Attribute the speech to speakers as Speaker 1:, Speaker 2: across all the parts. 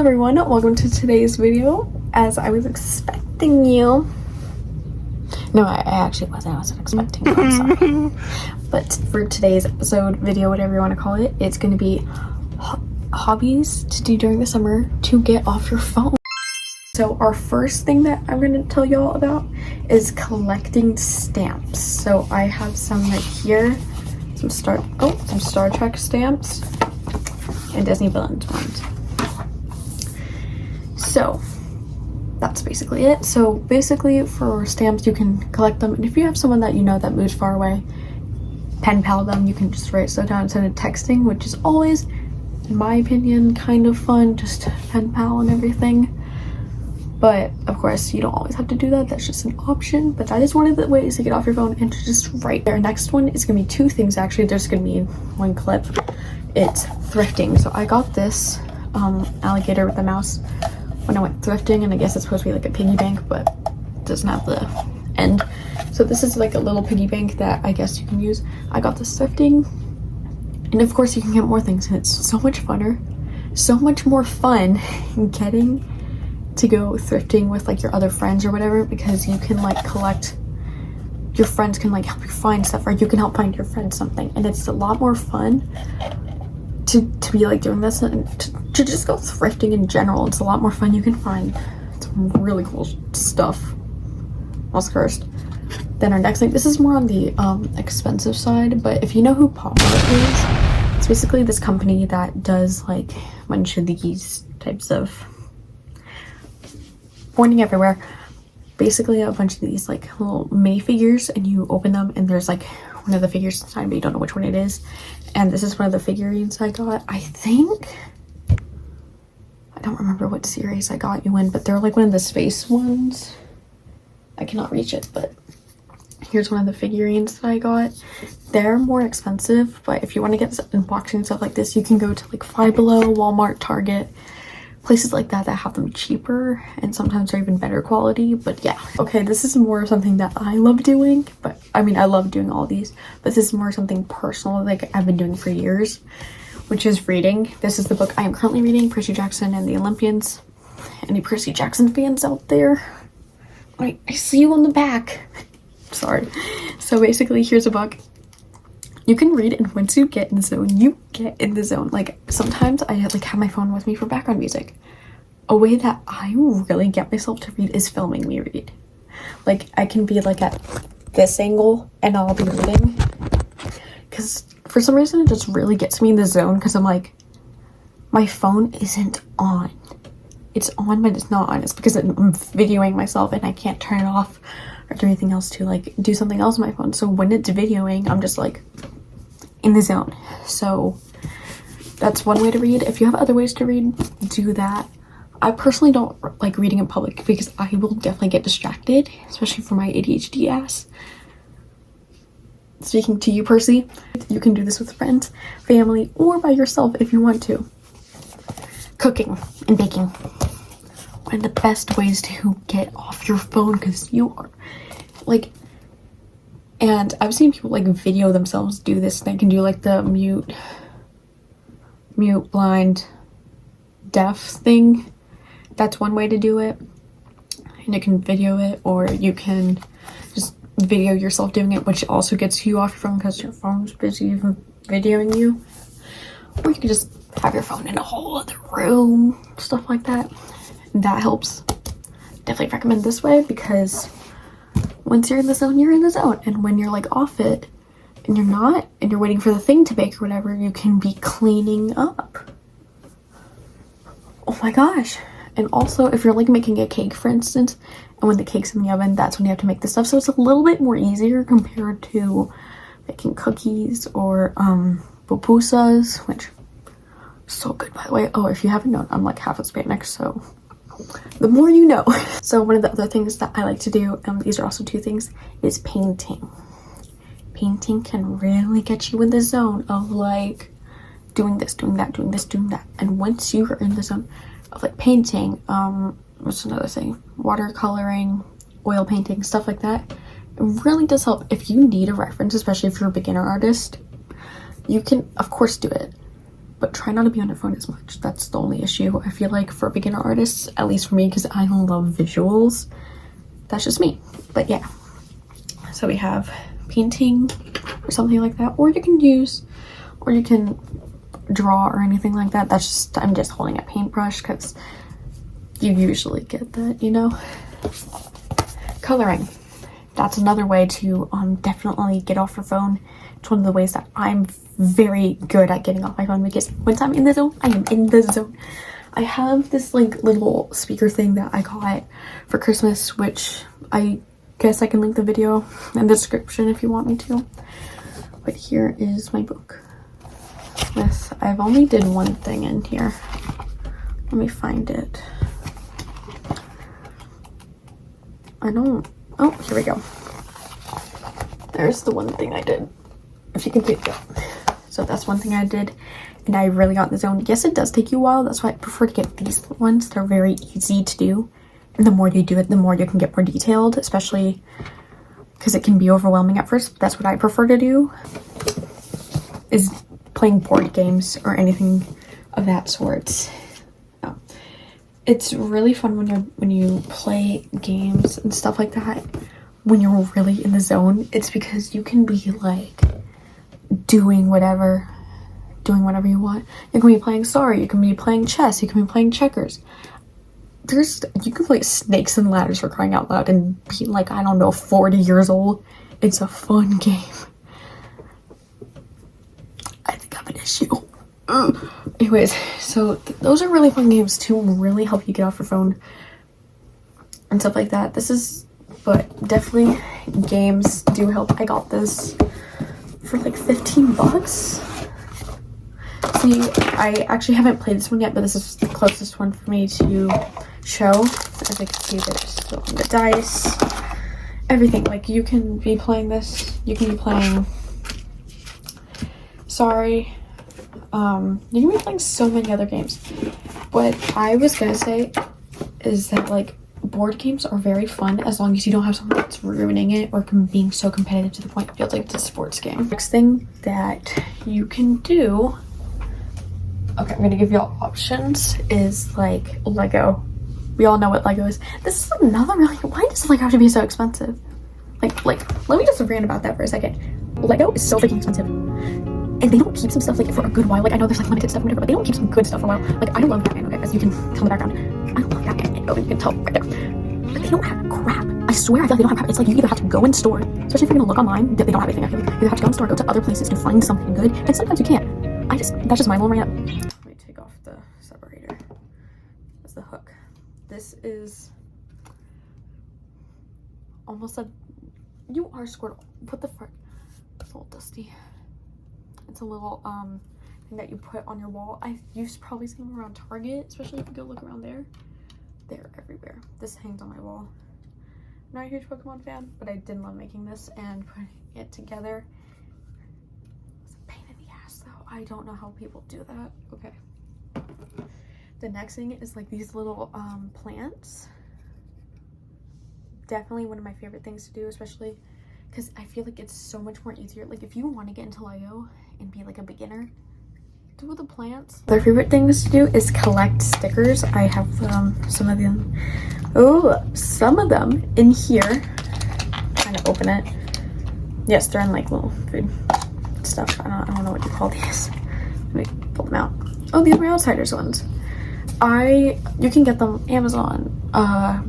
Speaker 1: everyone, welcome to today's video. As I was expecting you. No, I actually wasn't. I wasn't expecting you, I'm sorry. But for today's episode, video, whatever you want to call it, it's going to be hobbies to do during the summer to get off your phone. So our first thing that I'm going to tell y'all about is collecting stamps. So I have some right here, some Star Trek stamps and Disney villains ones. So that's basically it. So basically for stamps, you can collect them, and if you have someone that you know that moves far away, pen pal them. You can just write stuff down instead of texting, which is always, in my opinion, kind of fun, just pen pal and everything. But of course, you don't always have to do that. That's just an option. But that is one of the ways to get off your phone and to just write. Our next one is gonna be two things actually. There's gonna be one clip. It's thrifting. So I got this alligator with a mouse when I went thrifting, and I guess it's supposed to be like a piggy bank, but it doesn't have the end. So this is like a little piggy bank that I guess you can use. I got this thrifting, and of course you can get more things, and it's so much funner, so much more fun getting to go thrifting with like your other friends or whatever, because you can like collect, your friends can like help you find stuff, or you can help find your friends something, and it's a lot more fun to be like doing this, and to just go thrifting in general. It's a lot more fun. You can find some really cool stuff. Almost cursed. Then our next thing, this is more on the expensive side, but if you know who Pop Art is, it's basically this company that does like a bunch of these types of pointing everywhere, basically a bunch of these like little mini figures, and you open them and there's like one of the figures inside, but you don't know which one it is. And this is one of the figurines I got. I don't remember what series I got you in, but they're like one of the space ones. I cannot reach it, but here's one of the figurines that I got. They're more expensive, but if you want to get unboxing stuff like this, you can go to like Five Below, Walmart, Target, places like that that have them cheaper, and sometimes they're even better quality. But yeah, okay, this is more something that I love doing, but I mean, I love doing all these, but this is more something personal, like I've been doing for years, which is reading. This is the book I am currently reading, Percy Jackson and the Olympians. Any Percy Jackson fans out there? I see you on the back. Sorry. So basically, here's a book. You can read, and once you get in the zone, you get in the zone. Like sometimes I like have my phone with me for background music. A way that I really get myself to read is filming me read. Like I can be like at this angle and I'll be reading, because for some reason it just really gets me in the zone, because I'm like, my phone isn't on. It's on, but it's not on. It's because I'm videoing myself and I can't turn it off or do anything else to like do something else on my phone. So when it's videoing, I'm just like in the zone. So that's one way to read. If you have other ways to read, do that. I personally don't like reading in public because I will definitely get distracted, especially for my ADHD ass. Speaking to you, Percy, you can do this with friends, family, or by yourself if you want to. Cooking and baking. One of the best ways to get off your phone, because you are like, and I've seen people like video themselves do this. They can do like the mute, blind, deaf thing. That's one way to do it. And you can video it, or you can just video yourself doing it, which also gets you off your phone because your phone's busy videoing you. Or you can just have your phone in a whole other room, stuff like that. That helps. Definitely recommend this way, because once you're in the zone, you're in the zone. And when you're like off it and you're not, and you're waiting for the thing to bake or whatever, you can be cleaning up. Oh my gosh. And also, if you're like making a cake, for instance, and when the cake's in the oven, that's when you have to make this stuff. So it's a little bit more easier compared to making cookies or pupusas, which so good, by the way. Oh, if you haven't known, I'm like half Hispanic, so the more you know. So one of the other things that I like to do, these are also two things, is painting. Painting can really get you in the zone of like doing this, doing that, doing this, doing that. And once you are in the zone of like painting, what's another thing? Watercoloring, oil painting, stuff like that. It really does help. If you need a reference, especially if you're a beginner artist, you can of course do it. but try not to be on your phone as much. That's the only issue. I feel like for beginner artists, at least for me, because I love visuals, that's just me. But yeah, so we have painting or something like that, or you can draw or anything like that. That's just, I'm just holding a paintbrush because you usually get that, you know. Coloring, that's another way to definitely get off your phone. It's one of the ways that I'm very good at getting off my phone, because once I'm in the zone, I am in the zone. I have this like little speaker thing that I got for Christmas, which I guess I can link the video in the description if you want me to. But here is my book. I've only did one thing in here. Let me find it. Oh, here we go. There's the one thing I did. If you can see it. So that's one thing I did, and I really got in the zone. Yes, it does take you a while. That's why I prefer to get these ones. They're very easy to do. And the more you do it, the more you can get more detailed, especially because it can be overwhelming at first. That's what I prefer to do, is playing board games or anything of that sort. It's really fun when you play games and stuff like that, when you're really in the zone. It's because you can be like doing whatever you want. You can be playing Sorry, you can be playing chess, you can be playing checkers. You can play snakes and ladders, for crying out loud, and be like, I don't know, 40 years old. It's a fun game. I think I have an issue. Anyways, so those are really fun games to really help you get off your phone and stuff like that. But definitely games do help. I got this for like $15. See, I actually haven't played this one yet, but this is the closest one for me to show. As you can see, there's still the dice, everything. Like, you can be playing this, you can be playing Sorry, you can be playing so many other games. What I was gonna say is that, like, board games are very fun as long as you don't have someone that's ruining it or being so competitive to the point it feels like it's a sports game. Next thing that you can do, okay, I'm gonna give y'all options, is like Lego. We all know what Lego is. This is another really, why does Lego have to be so expensive? Like, let me just rant about that for a second. Lego is so freaking expensive. And they don't keep some stuff like for a good while. Like, I know there's like limited stuff or whatever, but they don't keep some good stuff for a while. Like, I love Batman, okay, as you can tell in the background. I love Batman, you can tell right there. But they don't have crap. I swear, I feel like they don't have crap. It's like you either have to go in store, especially if you're gonna look online, they don't have anything. I feel like you either have to go in store, go to other places to find something good, and sometimes you can't. That's just my little rant. Let me take off the separator. That's the hook. This is almost a, you are Squirtle. What the frick? It's a little dusty. It's a little thing that you put on your wall. You've probably seen them around Target, especially if you go look around there. They're everywhere. This hangs on my wall. I'm not a huge Pokemon fan, but I did love making this and putting it together. It's a pain in the ass though. I don't know how people do that. Okay. The next thing is like these little plants. Definitely one of my favorite things to do, especially because I feel like it's so much more easier. Like, if you want to get into Lego and be like a beginner, do with the plants. Their favorite things to do is collect stickers. I have some of them. Oh, some of them in here. Trying to open it. Yes, they're in like little food stuff. I don't know what you call these. Let me pull them out. Oh, these are Outsiders ones. You can get them Amazon,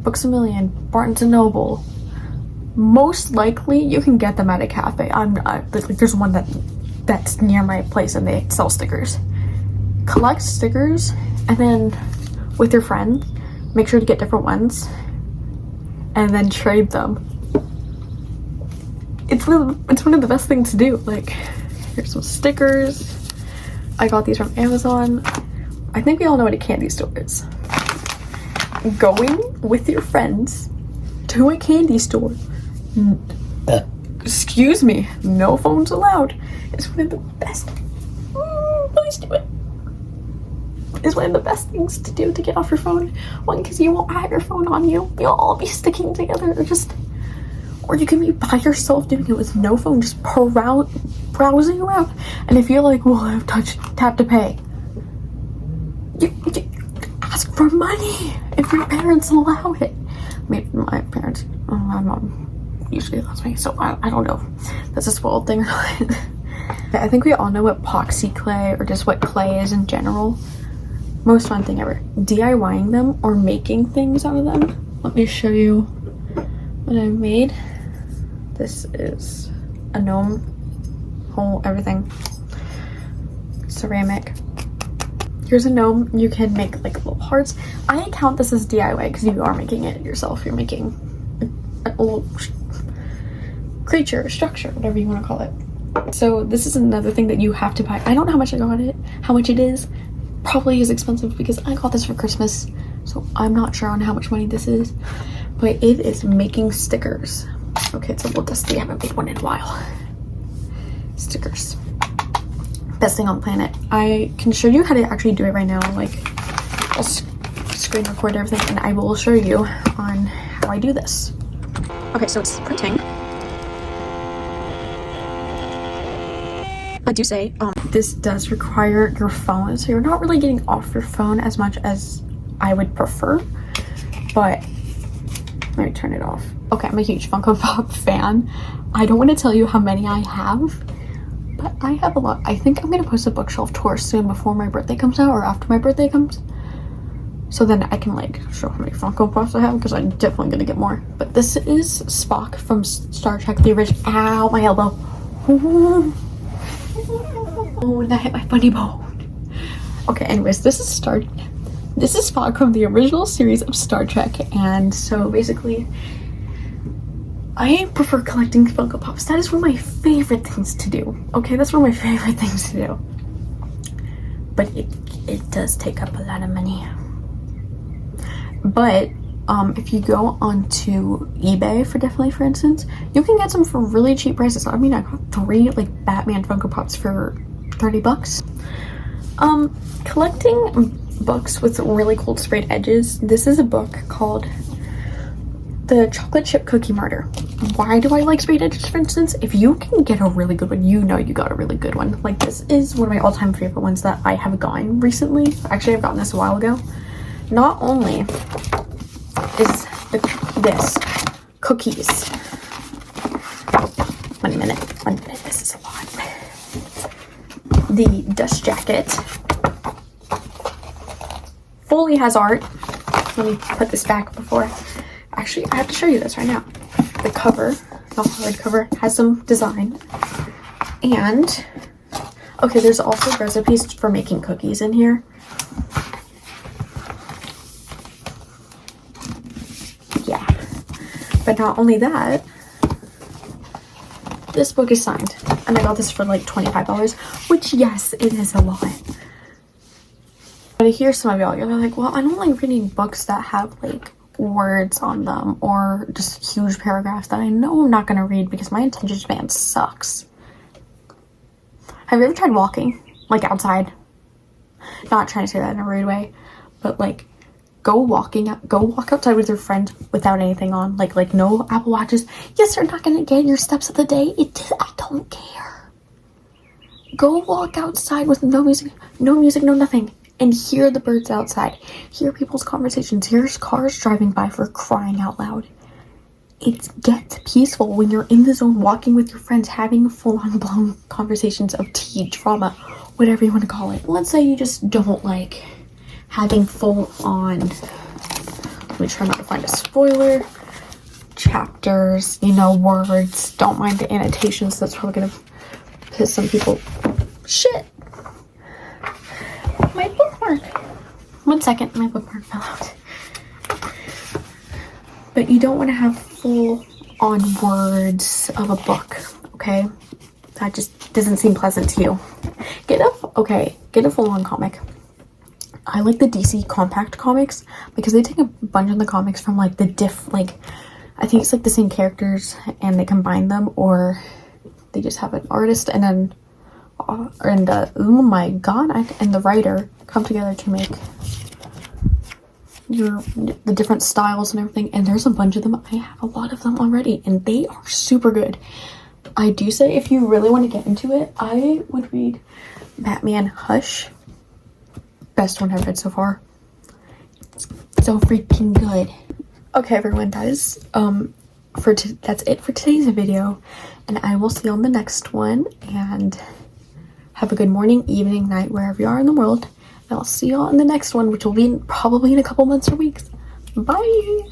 Speaker 1: Books A Million, Barnes and Noble. Most likely you can get them at a cafe. There's one that's near my place and they sell stickers. Collect stickers, and then with your friends, make sure to get different ones and then trade them. It's one of the best things to do. Like, here's some stickers. I got these from Amazon. I think we all know what a candy store is. Going with your friends to a candy store. Excuse me, no phones allowed. It's one of the best. Please do it. It's one of the best things to do to get off your phone. One, because you won't have your phone on you. You'll all be sticking together, or you can be by yourself doing it with no phone, just browsing around. And if you're like, well, I have tap to pay, ask for money if your parents allow it. I mean, my parents, my mom usually allows me, so I don't know if that's a spoiled thing or not. I think we all know what epoxy clay or just what clay is in general. Most fun thing ever. DIYing them or making things out of them. Let me show you what I made. This is a gnome, whole everything, ceramic. Here's a gnome. You can make like little hearts. I count this as DIY because you are making it yourself. You're making a little creature, structure, whatever you want to call it. So this is another thing that you have to buy. I don't know how much I got it, how much it is. Probably is expensive because I got this for Christmas. So I'm not sure on how much money this is, but it is making stickers. Okay, it's a little dusty. I haven't made one in a while. Stickers. Best thing on the planet. I can show you how to actually do it right now. Like, I'll screen record everything and I will show you on how I do this. Okay, so it's printing. I do say, this does require your phone, so you're not really getting off your phone as much as I would prefer, but let me turn it off. Okay, I'm a huge Funko Pop fan. I don't want to tell you how many I have, but I have a lot. I think I'm going to post a bookshelf tour soon before my birthday comes out or after my birthday comes. So then I can like show how many Funko Pops I have because I'm definitely going to get more. But this is Spock from Star Trek, the original. Ow, my elbow. Oh, and that hit my funny bone. Okay, anyways, this is Spock from the original series of Star Trek, and so basically I prefer collecting Funko Pops. That is one of my favorite things to do. Okay, that's one of my favorite things to do. But it does take up a lot of money. But if you go onto eBay for instance, you can get some for really cheap prices. I mean, I got 3 like Batman Funko Pops for $30. Collecting books with really cool sprayed edges. This is a book called The Chocolate Chip Cookie Martyr. Why do I like sprayed edges, for instance? If you can get a really good one, you know you got a really good one. Like, this is one of my all-time favorite ones that I have gotten recently. Actually, I've gotten this a while ago. Not only is this cookies. 1 minute, this is a lot. The dust jacket fully has art. Let me put this back before. Actually, I have to show you this right now. The cover, the hardcover, has some design. And, okay, there's also recipes for making cookies in here. Yeah. But not only that, this book is signed. And I got this for like $25, which, yes, it is a lot. But I hear some of y'all, you're like, well, I don't like reading books that have like words on them or just huge paragraphs that I know I'm not going to read because my attention span sucks. Have you ever tried walking? Like outside? Not trying to say that in a rude way, but like go walk outside with your friends without anything on, like no Apple Watches. Yes, you're not going to get your steps of the day. I don't care. Go walk outside with no music, no nothing. And hear the birds outside, hear people's conversations, hear cars driving by, for crying out loud. It gets peaceful when you're in the zone, walking with your friends, having full-on blown conversations of tea, drama, whatever you want to call it. Let's say you just don't like having full-on, let me try not to find a spoiler, chapters, words. Don't mind the annotations. That's probably gonna piss some people. Shit. My bookmark. 1 second, my bookmark fell out. But you don't want to have full-on words of a book, okay? That just doesn't seem pleasant to you. Get a full-on comic. I like the DC compact comics because they take a bunch of the comics from like I think it's like the same characters and they combine them, or they just have an artist and then oh my god, and the writer come together to make the different styles and everything. And there's a bunch of them. I have a lot of them already and they are super good. I do say if you really want to get into it, I would read Batman Hush. Best one I've read so far. so freaking good. Okay, everyone, that is that's it for today's video, and I will see you on the next one. And have a good morning, evening, night, wherever you are in the world. And I'll see y'all in the next one, which will be probably in a couple months or weeks. Bye.